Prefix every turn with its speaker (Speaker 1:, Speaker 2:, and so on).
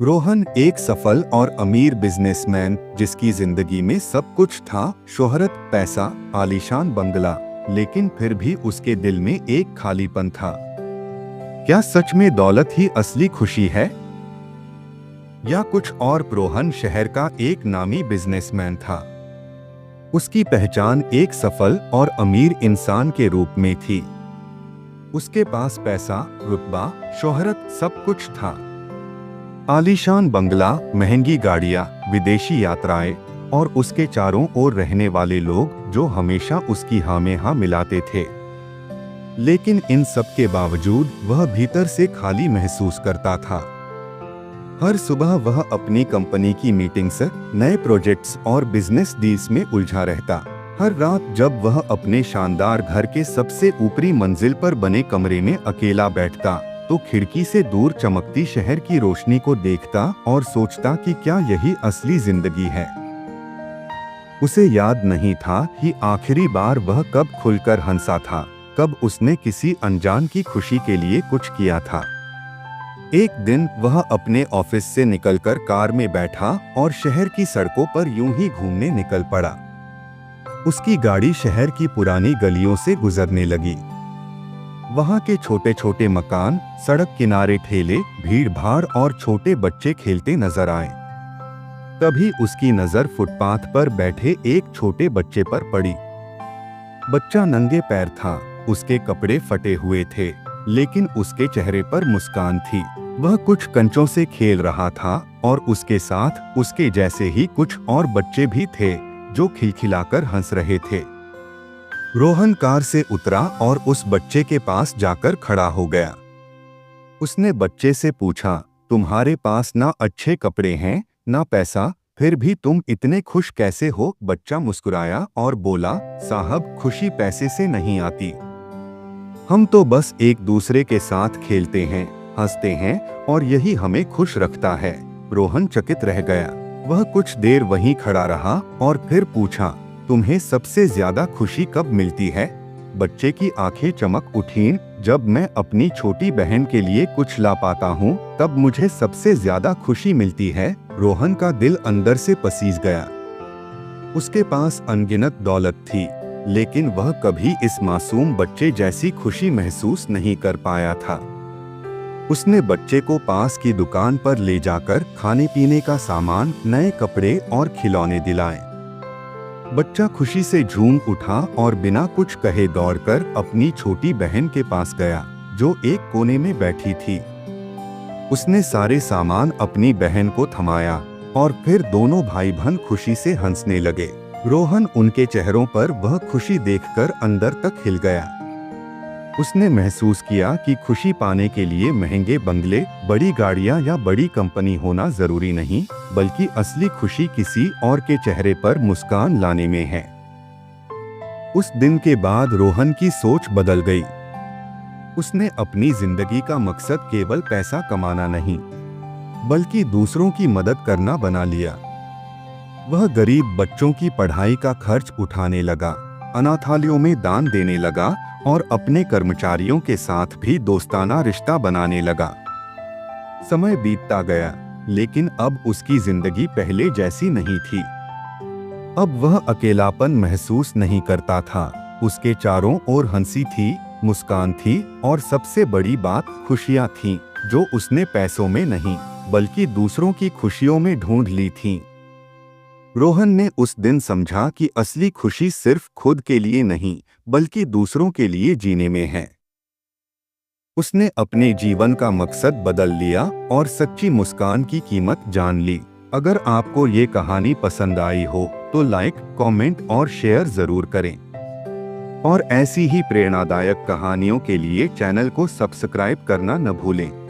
Speaker 1: रोहन एक सफल और अमीर बिजनेसमैन जिसकी जिंदगी में सब कुछ था, शोहरत, पैसा, आलीशान बंगला, लेकिन फिर भी उसके दिल में एक खालीपन था। क्या सच में दौलत ही असली खुशी है या कुछ और? रोहन शहर का एक नामी बिजनेसमैन था। उसकी पहचान एक सफल और अमीर इंसान के रूप में थी। उसके पास पैसा, रुतबा, शोहरत, सब कुछ था। आलीशान बंगला, महंगी गाड़ियां, विदेशी यात्राएं और उसके चारों ओर रहने वाले लोग जो हमेशा उसकी हाँ में हाँ मिलाते थे। लेकिन इन सब के बावजूद वह भीतर से खाली महसूस करता था। हर सुबह वह अपनी कंपनी की मीटिंग्स, नए प्रोजेक्ट्स और बिजनेस डील्स में उलझा रहता। हर रात जब वह अपने शानदार घर के सबसे ऊपरी मंजिल पर बने कमरे में अकेला बैठता तो खिड़की से दूर चमकती शहर की रोशनी को देखता और सोचता कि क्या यही असली जिंदगी है। उसे याद नहीं था कि आखिरी बार वह कब खुलकर हंसा था, कब उसने किसी अनजान की खुशी के लिए कुछ किया था। एक दिन वह अपने ऑफिस से निकलकर कार में बैठा और शहर की सड़कों पर यूं ही घूमने निकल पड़ा। उसकी गाड़ी शहर की पुरानी गलियों से गुजरने लगी। वहां के छोटे छोटे मकान, सड़क किनारे ठेले, भीड़ भाड़ और छोटे बच्चे खेलते नजर आए। तभी उसकी नजर फुटपाथ पर बैठे एक छोटे बच्चे पर पड़ी। बच्चा नंगे पैर था, उसके कपड़े फटे हुए थे, लेकिन उसके चेहरे पर मुस्कान थी। वह कुछ कंचों से खेल रहा था और उसके साथ उसके जैसे ही कुछ और बच्चे भी थे जो खिलखिलाकर हंस रहे थे। रोहन कार से उतरा और उस बच्चे के पास जाकर खड़ा हो गया। उसने बच्चे से पूछा, तुम्हारे पास ना अच्छे कपड़े हैं, ना पैसा, फिर भी तुम इतने खुश कैसे हो? बच्चा मुस्कुराया और बोला, साहब, खुशी पैसे से नहीं आती। हम तो बस एक दूसरे के साथ खेलते हैं, हंसते हैं और यही हमें खुश रखता है। रोहन चकित रह गया। वह कुछ देर वहीं खड़ा रहा और फिर पूछा, तुम्हें सबसे ज्यादा खुशी कब मिलती है? बच्चे की आंखें चमक उठीं। जब मैं अपनी छोटी बहन के लिए कुछ ला पाता हूँ तब मुझे सबसे ज्यादा खुशी मिलती है। रोहन का दिल अंदर से पसीज गया। उसके पास अनगिनत दौलत थी, लेकिन वह कभी इस मासूम बच्चे जैसी खुशी महसूस नहीं कर पाया था। उसने बच्चे को पास की दुकान पर ले जाकर खाने पीने का सामान, नए कपड़े और खिलौने दिलाए। बच्चा खुशी से झूम उठा और बिना कुछ कहे दौड़कर अपनी छोटी बहन के पास गया, जो एक कोने में बैठी थी। उसने सारे सामान अपनी बहन को थमाया और फिर दोनों भाई बहन खुशी से हंसने लगे। रोहन उनके चेहरों पर वह खुशी देखकर अंदर तक हिल गया। उसने महसूस किया कि खुशी पाने के लिए महंगे बंगले, बड़ी गाड़ियां या बड़ी कंपनी होना जरूरी नहीं, बल्कि असली खुशी किसी और के चेहरे पर मुस्कान लाने में है। उस दिन के बाद रोहन की सोच बदल गई। उसने अपनी जिंदगी का मकसद केवल पैसा कमाना नहीं, बल्कि दूसरों की मदद करना बना लिया। वह गरीब बच्चों की पढ़ाई का खर्च उठाने लगा, अनाथालयों में दान देने लगा और अपने कर्मचारियों के साथ भी दोस्ताना रिश्ता बनाने लगा। समय बीतता गया, लेकिन अब उसकी जिंदगी पहले जैसी नहीं थी। अब वह अकेलापन महसूस नहीं करता था। उसके चारों ओर हंसी थी, मुस्कान थी और सबसे बड़ी बात, खुशियां थीं, जो उसने पैसों में नहीं, बल्कि दूसरों की खुशियों में ढूंढ ली थीं। रोहन ने उस दिन समझा कि असली खुशी सिर्फ खुद के लिए नहीं, बल्कि दूसरों के लिए जीने में है। उसने अपने जीवन का मकसद बदल लिया और सच्ची मुस्कान की कीमत जान ली। अगर आपको ये कहानी पसंद आई हो तो लाइक, कमेंट और शेयर जरूर करें। और ऐसी ही प्रेरणादायक कहानियों के लिए चैनल को सब्सक्राइब करना न भूलें।